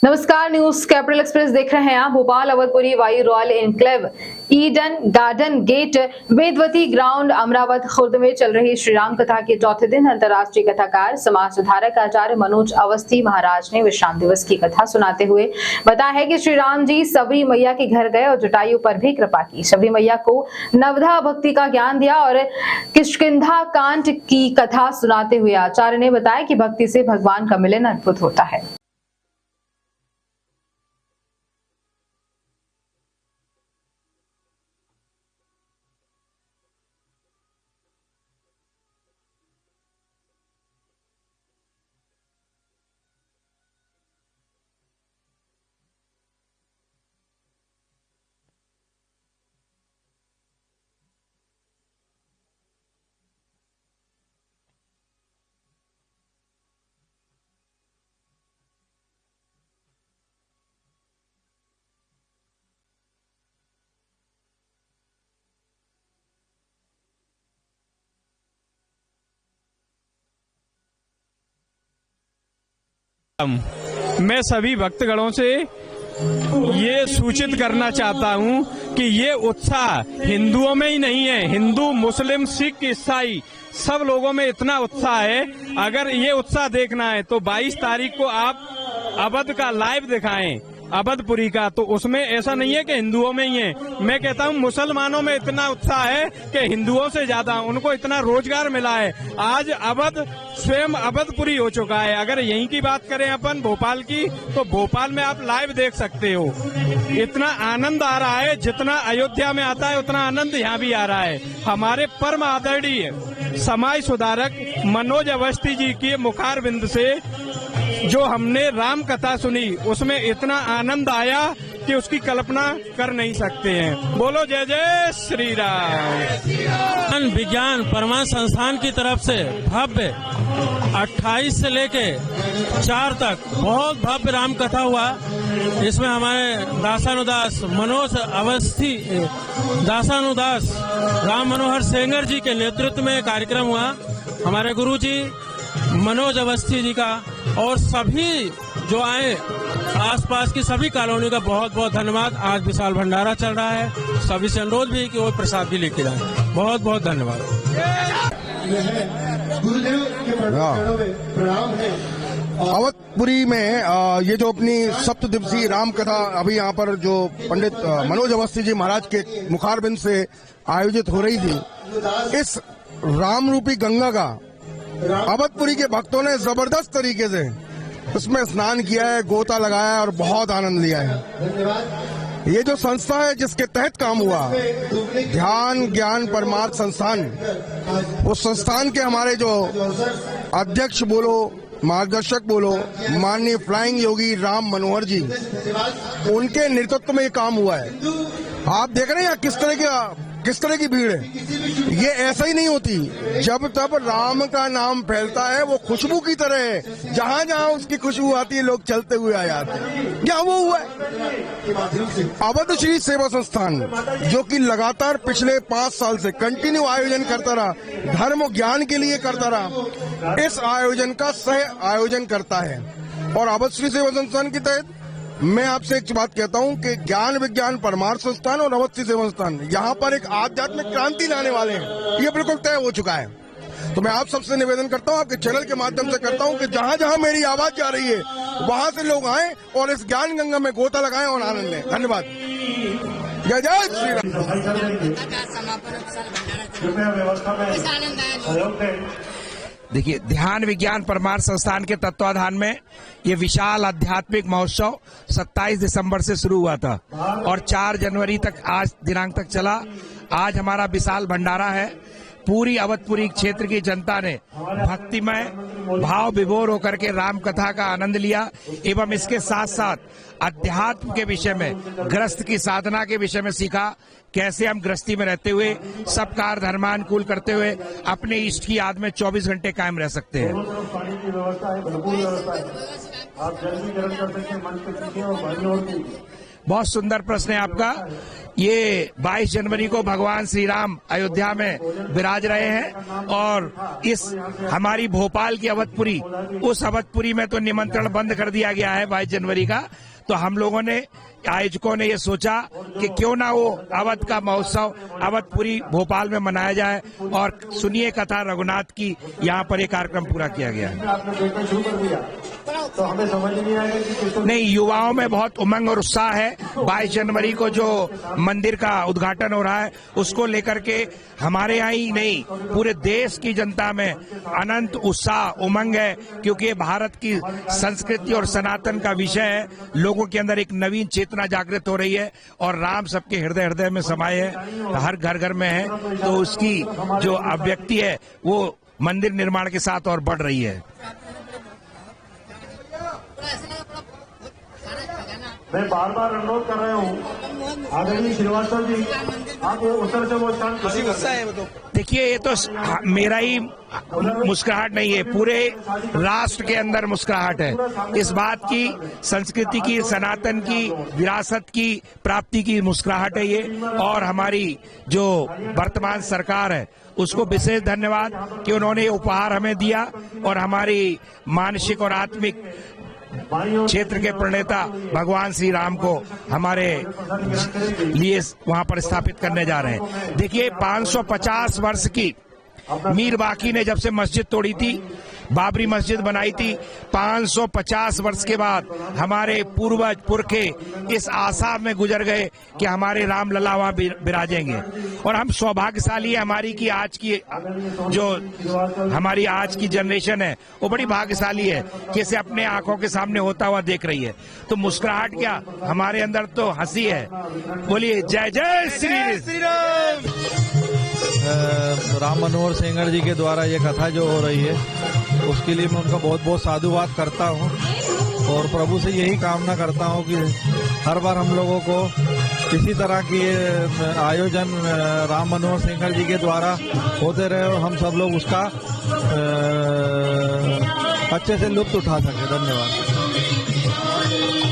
नमस्कार, news capital express देख रहे हैं आप। Bhopal Awadhpuri Vayu royal enclave Eden garden gate Vedvati ground Amravat Khurd में चल रही श्री राम कथा के चौथे दिन अंतर्राष्ट्रीय कथाकार समाज सुधारक आचार्य मनोज अवस्थी महाराज ने विश्राम दिवस की कथा सुनाते हुए बताया है कि श्री राम जी सबरी मैया के घर गए और जटायु पर भी कृपा की। सबरी मैया को नवधा भक्ति का ज्ञान दिया और किष्किंधा कांड की कथा सुनाते हुए आचार्य ने बताया कि भक्ति से भगवान का मिलन अद्भुत होता है। मैं सभी भक्तगणों से ये सूचित करना चाहता हूं कि ये उत्साह हिंदुओं में ही नहीं है, हिंदू मुस्लिम सिख ईसाई सब लोगों में इतना उत्साह है। अगर ये उत्साह देखना है तो 22 तारीख को आप अवध का लाइव दिखाएं, अवधपुरी का, तो उसमें ऐसा नहीं है कि हिंदुओं में ही है। मैं कहता हूँ मुसलमानों में इतना उत्साह है कि हिंदुओं से ज्यादा, उनको इतना रोजगार मिला है। आज अवध स्वयं अवधपुरी हो चुका है। अगर यहीं की बात करें अपन भोपाल की, तो भोपाल में आप लाइव देख सकते हो। इतना आनंद आ रहा है, जितना अयोध्या में आता है उतना आनंद यहाँ भी आ रहा है। हमारे परम आदरणीय समाज सुधारक मनोज अवस्थी जी के मुखार बिंद से जो हमने राम कथा सुनी, उसमें इतना आनंद आया कि उसकी कल्पना कर नहीं सकते हैं। बोलो जय जय श्री राम। विज्ञान परमाणु संस्थान की तरफ से भव्य 28 से लेके 4 तक बहुत भव्य राम कथा हुआ। इसमें हमारे दासानुदास मनोज अवस्थी, दासानुदास राम मनोहर सेंगर जी के नेतृत्व में कार्यक्रम हुआ। हमारे गुरु जी मनोज अवस्थी जी का और सभी जो आए आसपास की सभी कॉलोनी का बहुत बहुत धन्यवाद। आज विशाल भंडारा चल रहा है, सभी से अनुरोध भी कि वो प्रसाद भी लेके जाए। बहुत बहुत धन्यवाद। अवधपुरी में ये जो अपनी सप्त दिवसीय राम कथा अभी यहाँ पर जो पंडित मनोज अवस्थी जी महाराज के मुखारबिंद से आयोजित हो रही थी, इस राम रूपी गंगा का अवधपुरी के भक्तों ने जबरदस्त तरीके से उसमें स्नान किया है, गोता लगाया है और बहुत आनंद लिया है। ये जो संस्था है जिसके तहत काम हुआ, ध्यान ज्ञान परमार्थ संस्थान, उस संस्थान के हमारे जो अध्यक्ष बोलो, मार्गदर्शक बोलो, माननीय फ्लाइंग योगी राम मनोहर जी, उनके नेतृत्व में ये काम हुआ है। आप देख रहे हैं किस तरह की भीड़ है। ये ऐसा ही नहीं होती। जब तब राम का नाम फैलता है, वो खुशबू की तरह है। जहां जहां उसकी खुशबू आती है, लोग चलते हुए आ जाते हैं। क्या वो हुआ है? अवध श्री सेवा संस्थान जो कि लगातार पिछले 5 साल से कंटिन्यू आयोजन करता रहा, धर्म ज्ञान के लिए करता रहा, इस आयोजन का सह आयोजन करता है। और अवध श्री सेवा संस्थान के तहत मैं आपसे एक बात कहता हूं कि ज्ञान विज्ञान परमार्थ संस्थान और अवस्थी सेवा संस्थान यहाँ पर एक आध्यात्मिक क्रांति लाने वाले हैं। ये बिल्कुल तय हो चुका है। तो मैं आप सबसे निवेदन करता हूं, आपके चैनल के माध्यम से करता हूं कि जहां जहां मेरी आवाज जा रही है, वहां से लोग आए और इस ज्ञान गंगा में गोता लगाएं और आनंद लें। धन्यवाद। जय जय श्री राम। देखिए, ध्यान विज्ञान परमार्थ संस्थान के तत्वाधान में ये विशाल आध्यात्मिक महोत्सव 27 दिसंबर से शुरू हुआ था और 4 जनवरी तक आज दिनांक तक चला। आज हमारा विशाल भंडारा है। पूरी अवधपुरी क्षेत्र की जनता ने भक्तिमय भाव विभोर होकर के राम कथा का आनंद लिया एवं इसके साथ साथ अध्यात्म के विषय में, गृहस्थ की साधना के विषय में सीखा। कैसे हम गृहस्थी में रहते हुए सब कार्य धर्मानुकूल करते हुए अपने इष्ट की याद में 24 घंटे कायम रह सकते हैं। बहुत सुंदर प्रश्न है आपका। ये 22 जनवरी को भगवान श्री राम अयोध्या में विराज रहे हैं और इस हमारी भोपाल की अवधपुरी, उस अवधपुरी में तो निमंत्रण बंद कर दिया गया है 22 जनवरी का। तो हम लोगों ने, आयोजकों ने ये सोचा कि क्यों ना वो अवध का महोत्सव अवधपुरी भोपाल में मनाया जाए और सुनिए कथा रघुनाथ की, यहाँ पर ये कार्यक्रम पूरा किया गया है। तो हमें समझ नहीं आएगा कि किसको नहीं, युवाओं में बहुत उमंग और उत्साह है। 22 जनवरी को जो मंदिर का उद्घाटन हो रहा है उसको लेकर के हमारे यहाँ ही नहीं, पूरे देश की जनता में अनंत उत्साह उमंग है, क्योंकि ये भारत की संस्कृति और सनातन का विषय है। लोगों के अंदर एक नवीन चेतना जागृत हो रही है और राम सबके हृदय हृदय में समाये है, हर घर घर में है। तो उसकी जो अभिव्यक्ति है वो मंदिर निर्माण के साथ और बढ़ रही है। मैं बार बार अनुरोध कर रहा हूँ आदरणीय श्रीवास्तव जी, आप वो उत्तर से वो स्थान खाली कर दें। देखिए, ये तो मेरा ही मुस्कुराहट नहीं है, पूरे राष्ट्र के अंदर मुस्कुराहट है। इस बात की, संस्कृति की, सनातन की, विरासत की प्राप्ति की मुस्कुराहट है ये। और हमारी जो वर्तमान सरकार है उसको विशेष धन्यवाद कि उन्होंने ये उपहार हमें दिया और हमारी मानसिक और आत्मिक क्षेत्र के प्रणेता भगवान श्री राम को हमारे लिए वहां पर स्थापित करने जा रहे हैं। देखिए, 550 वर्ष की मीर बाकी ने जब से मस्जिद तोड़ी थी, बाबरी मस्जिद बनाई थी, 550 वर्ष के बाद हमारे पूर्वज पुरखे इस आशा में गुजर गए कि हमारे राम लला वहां विराजेंगे। और हम सौभाग्यशाली है हमारी कि आज की जो हमारी आज की जनरेशन है वो बड़ी भाग्यशाली है कि इसे अपने आंखों के सामने होता हुआ देख रही है। तो मुस्कुराहट क्या, हमारे अंदर तो हंसी है। बोलिए जय जय श्री राम। राम मनोहर सेंगर जी के द्वारा ये कथा जो हो रही है उसके लिए मैं उनका बहुत बहुत साधुवाद करता हूँ और प्रभु से यही कामना करता हूँ कि हर बार हम लोगों को इसी तरह की आयोजन राम मनोहर सेंगर जी के द्वारा होते रहे और हम सब लोग उसका अच्छे से लुत्फ उठा सके। धन्यवाद।